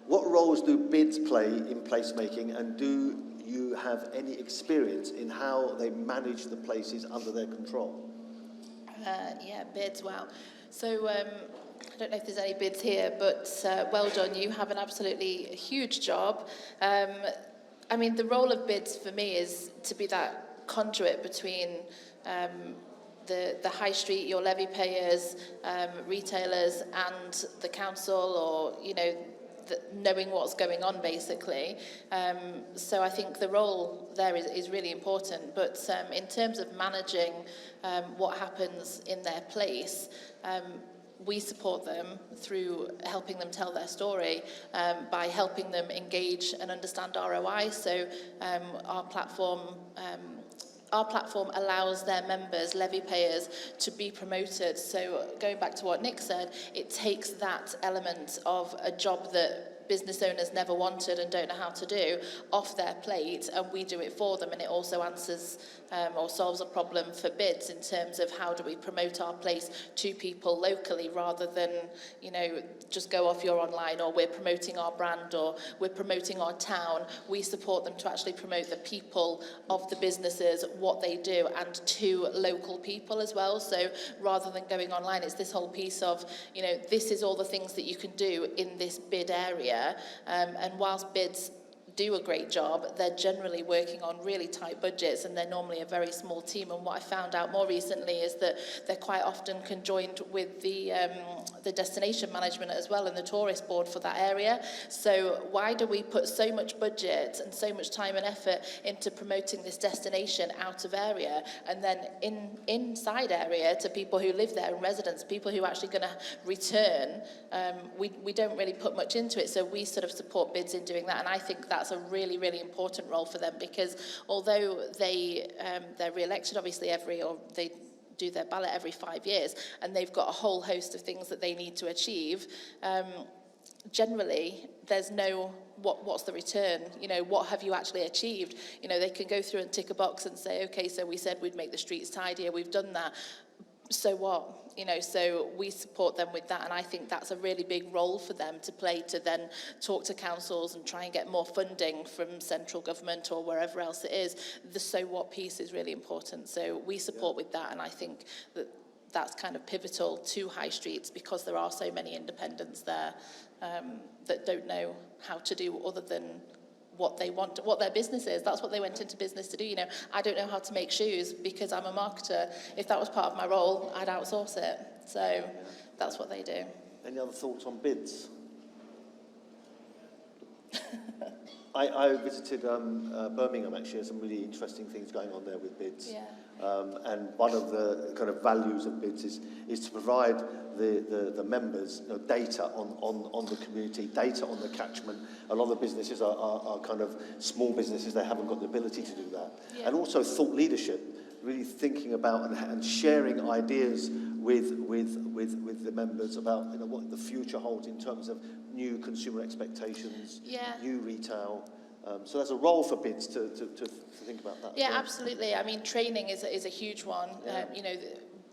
What roles do bids play in placemaking, and do you have any experience in how they manage the places under their control? Yeah, bids, wow. So I don't know if there's any bids here, but well done, you have an absolutely huge job. I mean, the role of bids for me is to be that conduit between the high street, your levy payers, retailers, and the council, or, you know, knowing what's going on, basically. So I think the role there is really important. But in terms of managing what happens in their place, we support them through helping them tell their story by helping them engage and understand ROI. So our platform allows their members, levy payers, to be promoted. So going back to what Nick said, it takes that element of a job that business owners never wanted and don't know how to do off their plate, and we do it for them. And it also answers or solves a problem for bids in terms of how do we promote our place to people locally, rather than, you know, just go off your online, or we're promoting our brand, or we're promoting our town. We support them to actually promote the people of the businesses, what they do, and to local people as well. So rather than going online, it's this whole piece of, you know, this is all the things that you can do in this bid area. And whilst bids do a great job, they're generally working on really tight budgets, and they're normally a very small team. And what I found out more recently is that they're quite often conjoined with the destination management as well, and the tourist board for that area. So why do we put so much budget and so much time and effort into promoting this destination out of area, and then inside area to people who live there and residents, people who are actually going to return? We don't really put much into it. So we sort of support bids in doing that, and I think that's a really, really important role for them, because although they're re-elected obviously they do their ballot every 5 years, and they've got a whole host of things that they need to achieve, generally there's no what's the return, you know, what have you actually achieved? You know, they can go through and tick a box and say, okay, so we said we'd make the streets tidier, we've done that, so what? You know, so we support them with that, and I think that's a really big role for them to play, to then talk to councils and try and get more funding from central government or wherever else it is. The so what piece is really important, so we support with that, and I think that that's kind of pivotal to high streets, because there are so many independents there that don't know how to do other than what they want, what their business is. That's what they went into business to do. You know, I don't know how to make shoes because I'm a marketer. If that was part of my role, I'd outsource it. So that's what they do. Any other thoughts on bids? I visited Birmingham, actually. There's some really interesting things going on there with bids. Yeah. And one of the kind of values of bids is to provide the members, you know, data on the community, data on the catchment. A lot of the businesses are kind of small businesses, they haven't got the ability to do that. Yeah. And also thought leadership, really thinking about and sharing ideas with the members about, you know, what the future holds in terms of new consumer expectations, new retail. So there's a role for bids to think about that. Yeah, absolutely. I mean, training is a huge one. Yeah. You know,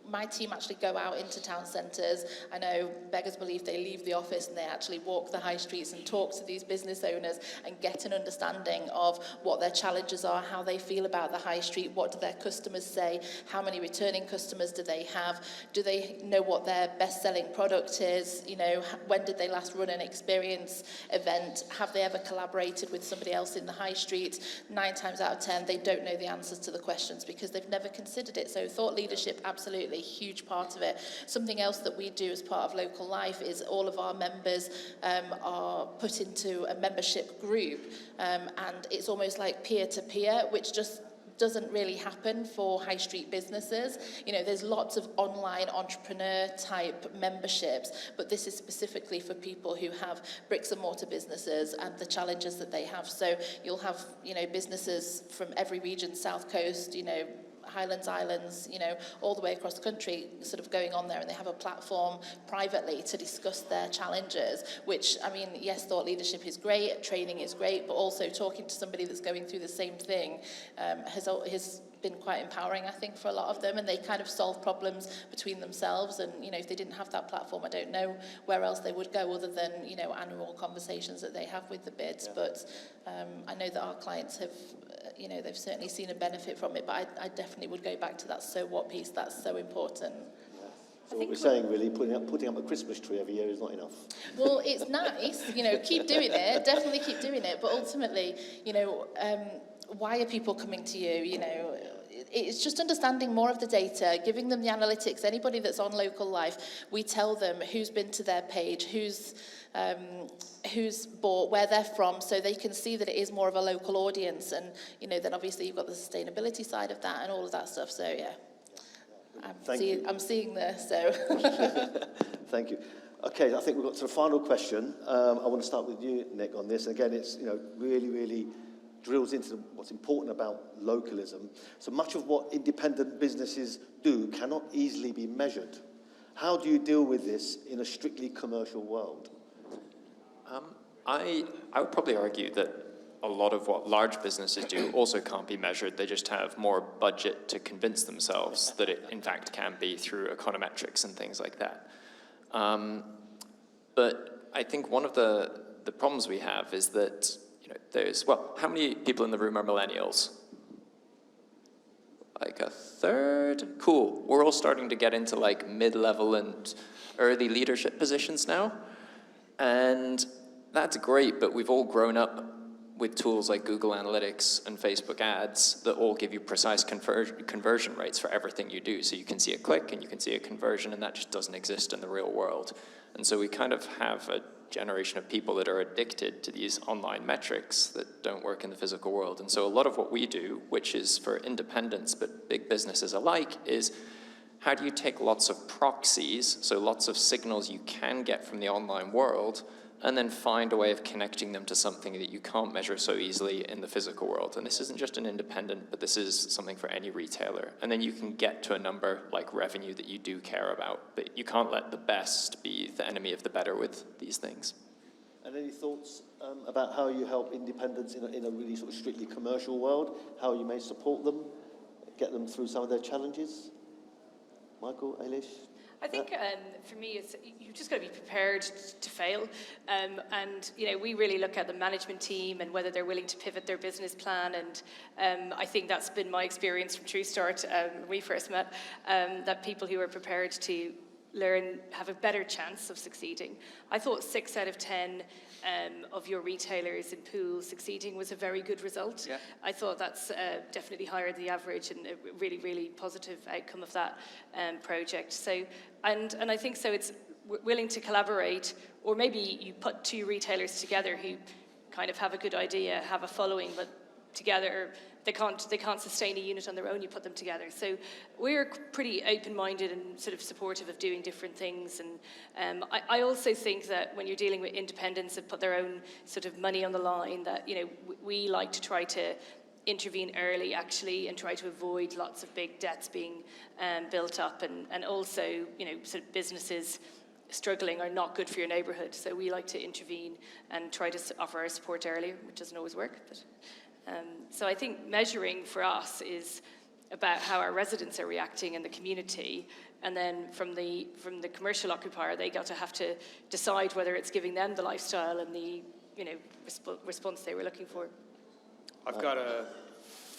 my team actually go out into town centres. I know beggars believe they leave the office and they actually walk the high streets and talk to these business owners and get an understanding of what their challenges are, how they feel about the high street, what do their customers say, how many returning customers do they have, do they know what their best-selling product is, you know, when did they last run an experience event, have they ever collaborated with somebody else in the high street? 9 times out of 10 they don't know the answers to the questions because they've never considered it. So thought leadership, absolutely, huge part of it. Something else that we do as part of Local Life is all of our members are put into a membership group, and it's almost like peer-to-peer, which just doesn't really happen for high street businesses. You know, there's lots of online entrepreneur type memberships, but this is specifically for people who have bricks and mortar businesses and the challenges that they have. So you'll have, you know, businesses from every region, South Coast, you know, Highlands, Islands, you know, all the way across the country sort of going on there, and they have a platform privately to discuss their challenges, which, I mean, yes, thought leadership is great, training is great, but also talking to somebody that's going through the same thing has been quite empowering, I think, for a lot of them, and they kind of solve problems between themselves. And, you know, if they didn't have that platform, I don't know where else they would go other than, you know, annual conversations that they have with the bids. Yeah. But I know that our clients have, you know, they've certainly seen a benefit from it, but I definitely would go back to that so what piece. That's so important. So what we're saying, really, putting up a Christmas tree every year is not enough. Well, it's nice, you know, keep doing it, definitely keep doing it, but ultimately, you know, why are people coming to you, you know? It's just understanding more of the data, giving them the analytics. Anybody that's on Local Life, we tell them who's been to their page, who's bought, where they're from, so they can see that it is more of a local audience. And, you know, then obviously you've got the sustainability side of that and all of that stuff. So, yeah, I'm seeing this, so. Thank you. Okay, I think we've got to the final question. I want to start with you, Nick, on this. Again, it's, you know, really drills into what's important about localism. So much of what independent businesses do cannot easily be measured. How do you deal with this in a strictly commercial world? I would probably argue that a lot of what large businesses do also can't be measured. They just have more budget to convince themselves that it in fact can be through econometrics and things like that. But I think one of the problems we have is that, there's, well, how many people in the room are millennials? Like a third? Cool. We're all starting to get into like mid-level and early leadership positions now. And that's great, but we've all grown up with tools like Google Analytics and Facebook ads that all give you precise conversion rates for everything you do. So you can see a click and you can see a conversion, and that just doesn't exist in the real world. And so we kind of have a generation of people that are addicted to these online metrics that don't work in the physical world. And so a lot of what we do, which is for independents but big businesses alike, is how do you take lots of proxies, so lots of signals you can get from the online world, and then find a way of connecting them to something that you can't measure so easily in the physical world. And this isn't just an independent, but this is something for any retailer. And then you can get to a number like revenue that you do care about, but you can't let the best be the enemy of the better with these things. And any thoughts about how you help independents in a really sort of strictly commercial world, how you may support them, get them through some of their challenges? Michael, Ailish? I think for me, you've just got to be prepared to fail. And, we really look at the management team and whether they're willing to pivot their business plan. And I think that's been my experience from TrueStart when we first met, that people who are prepared to learn have a better chance of succeeding. I thought 6 out of 10 of your retailers in Poole succeeding was a very good result. Yeah. I thought that's definitely higher than the average and a really, really positive outcome of that project. So, and I think so it's willing to collaborate, or maybe you put 2 retailers together who kind of have a good idea, have a following, but together they can't sustain a unit on their own. You put them together. So we're pretty open-minded and sort of supportive of doing different things. And I also think that when you're dealing with independents that put their own sort of money on the line, that we like to try to intervene early actually and try to avoid lots of big debts being built up, and also sort of businesses struggling are not good for your neighbourhood. So we like to intervene and try to offer our support earlier, which doesn't always work, but. So I think measuring for us is about how our residents are reacting in the community, and then from the commercial occupier, they got to have to decide whether it's giving them the lifestyle and the response they were looking for. I've got a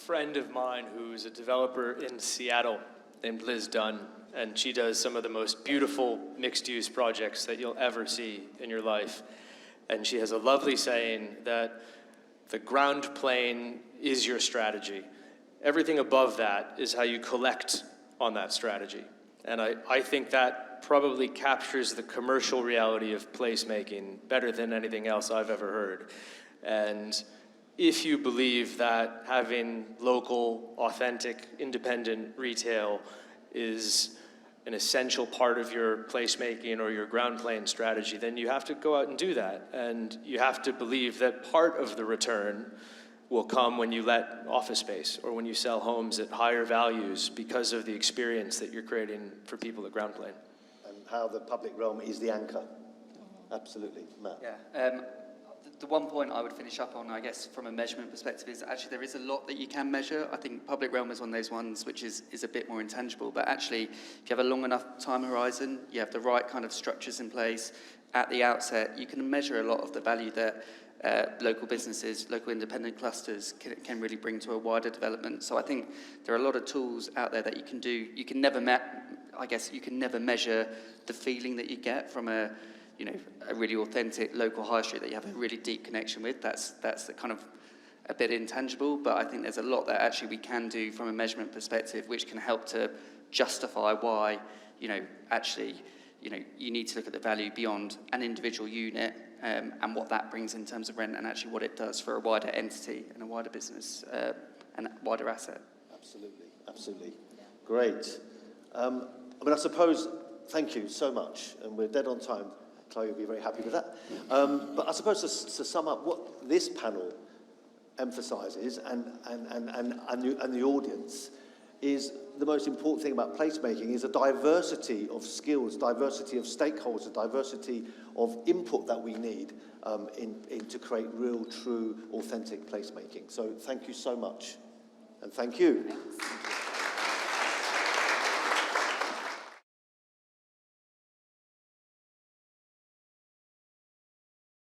friend of mine who's a developer in Seattle named Liz Dunn, and she does some of the most beautiful mixed-use projects that you'll ever see in your life. And she has a lovely saying that the ground plane is your strategy. Everything above that is how you collect on that strategy. And I think that probably captures the commercial reality of placemaking better than anything else I've ever heard. And if you believe that having local, authentic, independent retail is an essential part of your placemaking or your ground plane strategy, then you have to go out and do that. And you have to believe that part of the return will come when you let office space or when you sell homes at higher values because of the experience that you're creating for people at ground plane. And how the public realm is the anchor. Absolutely. Matt? Yeah. The one point I would finish up on, I guess, from a measurement perspective is actually there is a lot that you can measure. I think public realm is one of those ones which is a bit more intangible, but actually if you have a long enough time horizon, you have the right kind of structures in place at the outset, you can measure a lot of the value that local businesses, local independent clusters can really bring to a wider development. So I think there are a lot of tools out there that you can do. You can never you can never measure the feeling that you get from a really authentic local high street that you have a really deep connection with. That's the kind of a bit intangible, but I think there's a lot that actually we can do from a measurement perspective, which can help to justify why, you need to look at the value beyond an individual unit and what that brings in terms of rent and actually what it does for a wider entity and a wider business and a wider asset. Absolutely. Yeah. Great. I suppose, thank you so much, and we're dead on time. Chloe will be very happy with that. But I suppose to sum up, what this panel emphasises and the audience is the most important thing about placemaking is a diversity of skills, diversity of stakeholders, diversity of input that we need to create real, true, authentic placemaking. So thank you so much. And thank you. Thanks.